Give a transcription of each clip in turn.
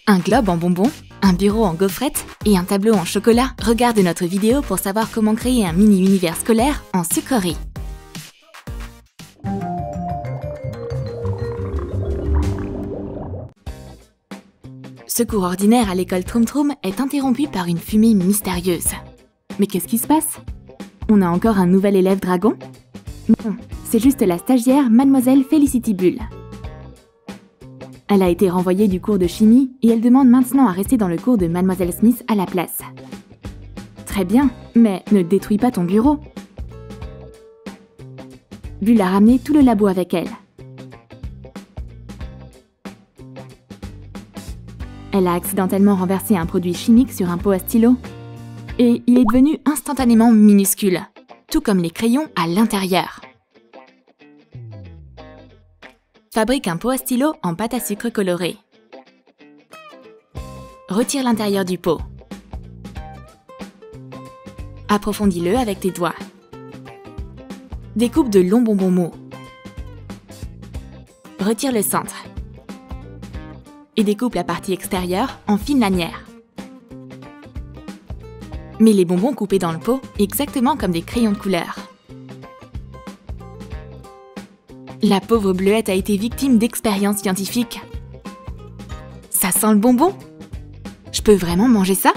Un globe en bonbons, un bureau en gaufrettes et un tableau en chocolat. Regarde notre vidéo pour savoir comment créer un mini-univers scolaire en sucrerie. Ce cours ordinaire à l'école Troum Troum est interrompu par une fumée mystérieuse. Mais qu'est-ce qui se passe? On a encore un nouvel élève dragon? Non, c'est juste la stagiaire Mademoiselle Felicity Bull. Elle a été renvoyée du cours de chimie et elle demande maintenant à rester dans le cours de Mademoiselle Smith à la place. Très bien, mais ne détruis pas ton bureau. Bull a ramené tout le labo avec elle. Elle a accidentellement renversé un produit chimique sur un pot à stylo. Et il est devenu instantanément minuscule, tout comme les crayons à l'intérieur. Fabrique un pot à stylo en pâte à sucre colorée. Retire l'intérieur du pot. Approfondis-le avec tes doigts. Découpe de longs bonbons mous. Retire le centre. Et découpe la partie extérieure en fines lanières. Mets les bonbons coupés dans le pot exactement comme des crayons de couleur. La pauvre Bleuette a été victime d'expériences scientifiques. Ça sent le bonbon? Je peux vraiment manger ça?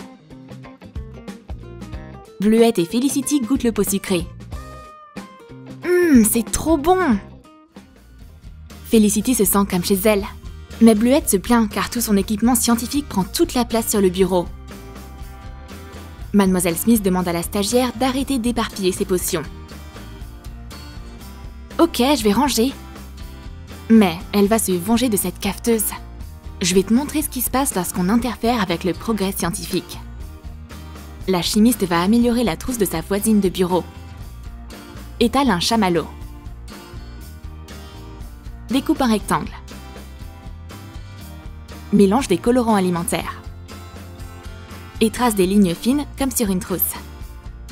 Bleuette et Felicity goûtent le pot sucré. C'est trop bon! Felicity se sent comme chez elle. Mais Bleuette se plaint car tout son équipement scientifique prend toute la place sur le bureau. Mademoiselle Smith demande à la stagiaire d'arrêter d'éparpiller ses potions. Ok, je vais ranger. Mais elle va se venger de cette cafeteuse. Je vais te montrer ce qui se passe lorsqu'on interfère avec le progrès scientifique. La chimiste va améliorer la trousse de sa voisine de bureau. Étale un chamallow. Découpe un rectangle. Mélange des colorants alimentaires. Et trace des lignes fines comme sur une trousse.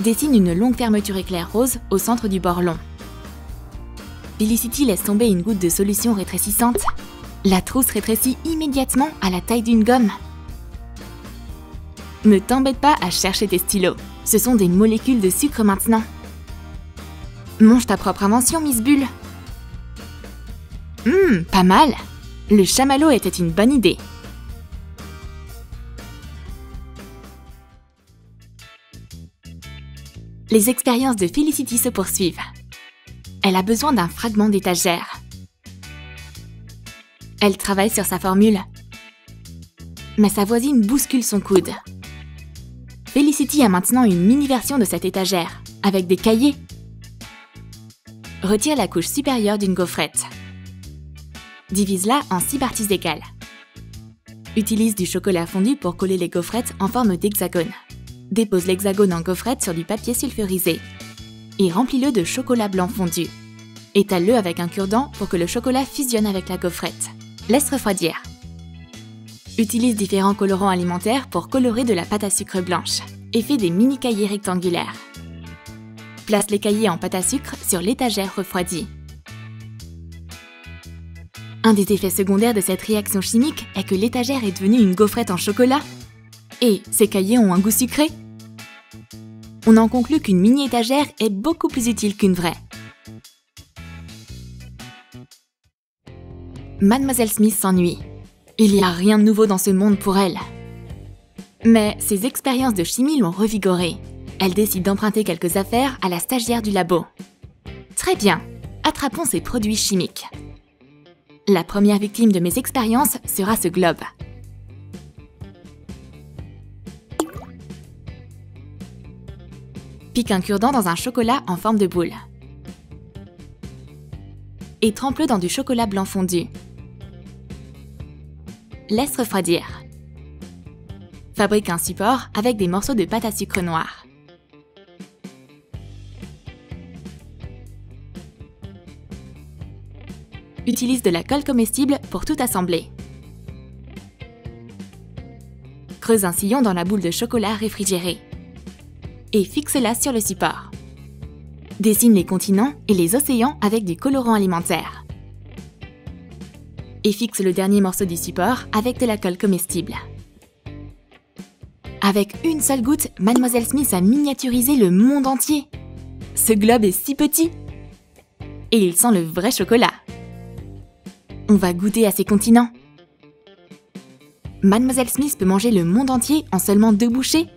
Dessine une longue fermeture éclair rose au centre du bord long. Felicity laisse tomber une goutte de solution rétrécissante. La trousse rétrécit immédiatement à la taille d'une gomme. Ne t'embête pas à chercher tes stylos. Ce sont des molécules de sucre maintenant. Mange ta propre invention, Miss Bull. Pas mal. Le chamallow était une bonne idée. Les expériences de Felicity se poursuivent. Elle a besoin d'un fragment d'étagère. Elle travaille sur sa formule. Mais sa voisine bouscule son coude. Felicity a maintenant une mini-version de cette étagère, avec des cahiers. Retire la couche supérieure d'une gaufrette. Divise-la en 6 parties égales. Utilise du chocolat fondu pour coller les gaufrettes en forme d'hexagone. Dépose l'hexagone en gaufrette sur du papier sulfurisé. Et remplis-le de chocolat blanc fondu. Étale-le avec un cure-dent pour que le chocolat fusionne avec la gaufrette. Laisse refroidir. Utilise différents colorants alimentaires pour colorer de la pâte à sucre blanche. Et fais des mini cahiers rectangulaires. Place les cahiers en pâte à sucre sur l'étagère refroidie. Un des effets secondaires de cette réaction chimique est que l'étagère est devenue une gaufrette en chocolat. Et ces cahiers ont un goût sucré. On en conclut qu'une mini-étagère est beaucoup plus utile qu'une vraie. Mademoiselle Smith s'ennuie. Il n'y a rien de nouveau dans ce monde pour elle. Mais ses expériences de chimie l'ont revigorée. Elle décide d'emprunter quelques affaires à la stagiaire du labo. Très bien, attrapons ces produits chimiques. La première victime de mes expériences sera ce globe. Pique un cure-dent dans un chocolat en forme de boule. Et trempe-le dans du chocolat blanc fondu. Laisse refroidir. Fabrique un support avec des morceaux de pâte à sucre noire. Utilise de la colle comestible pour tout assembler. Creuse un sillon dans la boule de chocolat réfrigérée. Et fixe-la sur le support. Dessine les continents et les océans avec du colorant alimentaire. et fixe le dernier morceau du support avec de la colle comestible. Avec une seule goutte, Mademoiselle Smith a miniaturisé le monde entier. Ce globe est si petit. Et il sent le vrai chocolat. On va goûter à ces continents. Mademoiselle Smith peut manger le monde entier en seulement 2 bouchées.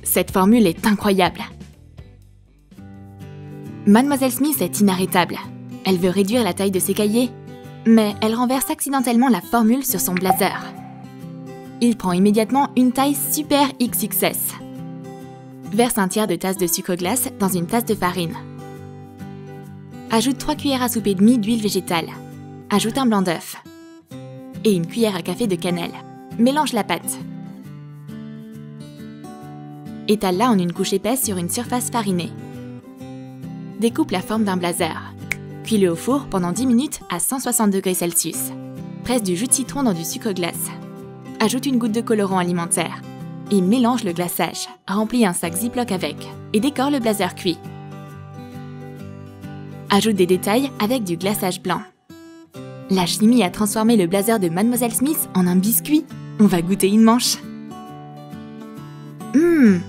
Cette formule est incroyable. Mademoiselle Smith est inarrêtable. Elle veut réduire la taille de ses cahiers, mais elle renverse accidentellement la formule sur son blazer. Il prend immédiatement une taille super XXS. Verse un tiers de tasse de sucre glace dans une tasse de farine. Ajoute 3 cuillères à soupe et demie d'huile végétale. Ajoute un blanc d'œuf. Et une cuillère à café de cannelle. Mélange la pâte. Étale-la en une couche épaisse sur une surface farinée. Découpe la forme d'un blazer. Cuis-le au four pendant 10 minutes à 160 degrés Celsius. Presse du jus de citron dans du sucre glace. Ajoute une goutte de colorant alimentaire. Et mélange le glaçage. Remplis un sac Ziploc avec. Et décore le blazer cuit. Ajoute des détails avec du glaçage blanc. La chimie a transformé le blazer de Mademoiselle Smith en un biscuit. On va goûter une manche.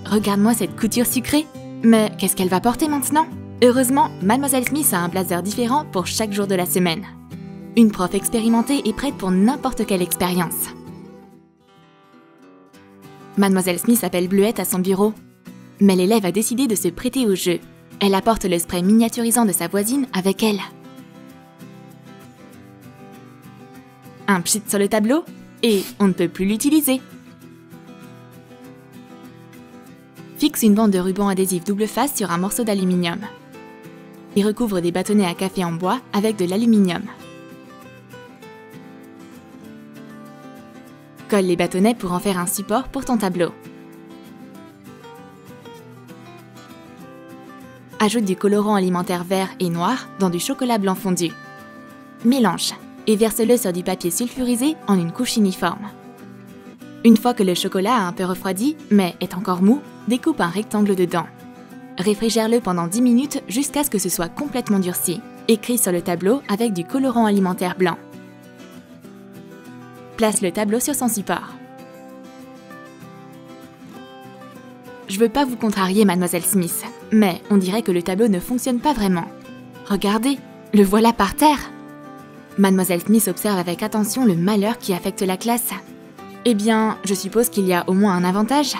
Regarde-moi cette couture sucrée. Mais qu'est-ce qu'elle va porter maintenant? Heureusement, Mademoiselle Smith a un blazer différent pour chaque jour de la semaine. Une prof expérimentée est prête pour n'importe quelle expérience. Mademoiselle Smith appelle Bleuette à son bureau. Mais l'élève a décidé de se prêter au jeu. Elle apporte le spray miniaturisant de sa voisine avec elle. Un pchit sur le tableau et on ne peut plus l'utiliser. Fixe une bande de ruban adhésif double face sur un morceau d'aluminium. Et recouvre des bâtonnets à café en bois avec de l'aluminium. Colle les bâtonnets pour en faire un support pour ton tableau. Ajoute du colorant alimentaire vert et noir dans du chocolat blanc fondu. Mélange et verse-le sur du papier sulfurisé en une couche uniforme. Une fois que le chocolat a un peu refroidi, mais est encore mou, découpe un rectangle dedans. Réfrigère-le pendant 10 minutes jusqu'à ce que ce soit complètement durci. Écris sur le tableau avec du colorant alimentaire blanc. Place le tableau sur son support. Je veux pas vous contrarier, Mademoiselle Smith, mais on dirait que le tableau ne fonctionne pas vraiment. Regardez, le voilà par terre. Mademoiselle Smith observe avec attention le malheur qui affecte la classe. Eh bien, je suppose qu'il y a au moins un avantage.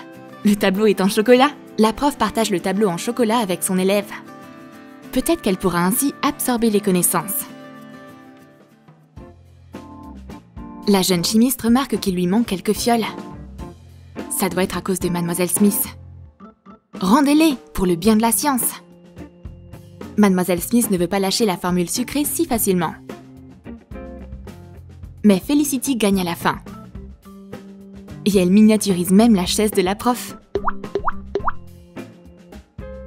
Le tableau est en chocolat. La prof partage le tableau en chocolat avec son élève. Peut-être qu'elle pourra ainsi absorber les connaissances. La jeune chimiste remarque qu'il lui manque quelques fioles. Ça doit être à cause de Mademoiselle Smith. Rendez-les pour le bien de la science. Mademoiselle Smith ne veut pas lâcher la formule sucrée si facilement. Mais Felicity gagne à la fin. Et elle miniaturise même la chaise de la prof.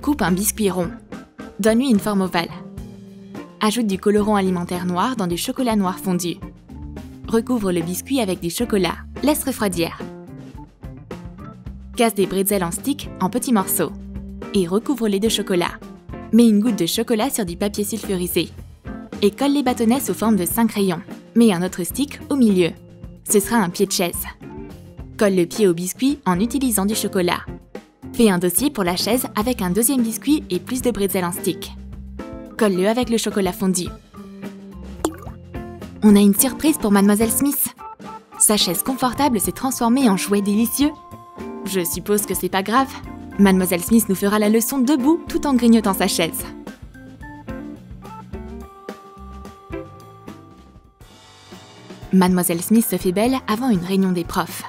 Coupe un biscuit rond. Donne-lui une forme ovale. Ajoute du colorant alimentaire noir dans du chocolat noir fondu. Recouvre le biscuit avec du chocolat. Laisse refroidir. Casse des bretzels en stick en petits morceaux. Et recouvre-les de chocolat. Mets une goutte de chocolat sur du papier sulfurisé. Et colle les bâtonnets sous forme de 5 rayons. Mets un autre stick au milieu. Ce sera un pied de chaise. Colle le pied au biscuit en utilisant du chocolat. Fais un dossier pour la chaise avec un deuxième biscuit et plus de bretzel en stick. Colle-le avec le chocolat fondu. On a une surprise pour Mademoiselle Smith. Sa chaise confortable s'est transformée en jouet délicieux. Je suppose que c'est pas grave. Mademoiselle Smith nous fera la leçon debout tout en grignotant sa chaise. Mademoiselle Smith se fait belle avant une réunion des profs.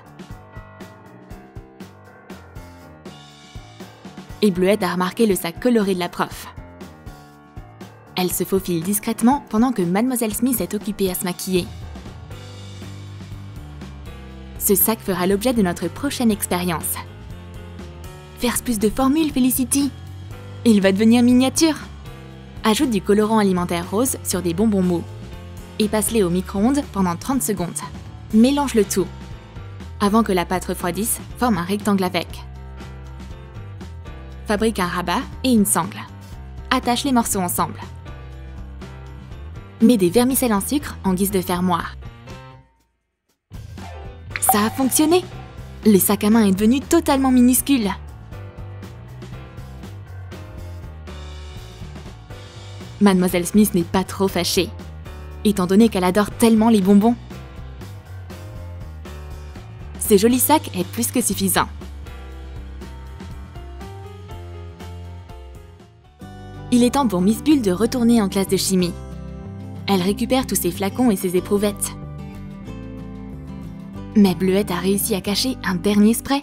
Et Bleuette a remarqué le sac coloré de la prof. Elle se faufile discrètement pendant que Mademoiselle Smith est occupée à se maquiller. Ce sac fera l'objet de notre prochaine expérience. Verse plus de formules, Felicity. Il va devenir miniature. Ajoute du colorant alimentaire rose sur des bonbons mous. Et passe-les au micro-ondes pendant 30 secondes. Mélange le tout. Avant que la pâte refroidisse, forme un rectangle avec. Fabrique un rabat et une sangle. Attache les morceaux ensemble. Mets des vermicelles en sucre en guise de fermoir. Ça a fonctionné! Le sac à main est devenu totalement minuscule. Mademoiselle Smith n'est pas trop fâchée, étant donné qu'elle adore tellement les bonbons. Ce joli sac est plus que suffisant. Il est temps pour Miss Bulle de retourner en classe de chimie. Elle récupère tous ses flacons et ses éprouvettes. Mais Bleuette a réussi à cacher un dernier spray.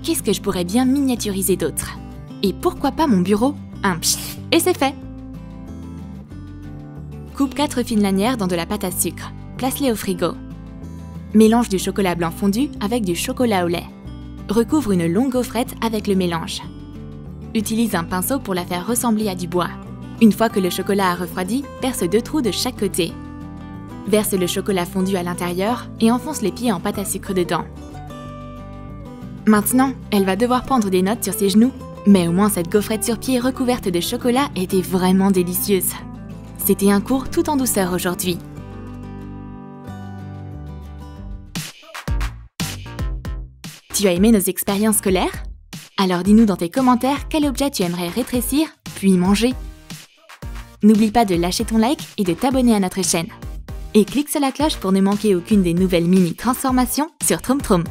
Qu'est-ce que je pourrais bien miniaturiser d'autre? Et pourquoi pas mon bureau? Et c'est fait! Coupe 4 fines lanières dans de la pâte à sucre. Place-les au frigo. Mélange du chocolat blanc fondu avec du chocolat au lait. Recouvre une longue gaufrette avec le mélange. Utilise un pinceau pour la faire ressembler à du bois. Une fois que le chocolat a refroidi, perce 2 trous de chaque côté. Verse le chocolat fondu à l'intérieur et enfonce les pieds en pâte à sucre dedans. Maintenant, elle va devoir prendre des notes sur ses genoux. Mais au moins cette gaufrette sur pied recouverte de chocolat était vraiment délicieuse. C'était un cours tout en douceur aujourd'hui. Tu as aimé nos expériences scolaires? Alors dis-nous dans tes commentaires quel objet tu aimerais rétrécir, puis manger. N'oublie pas de lâcher ton like et de t'abonner à notre chaîne. Et clique sur la cloche pour ne manquer aucune des nouvelles mini-transformations sur Troom Troom.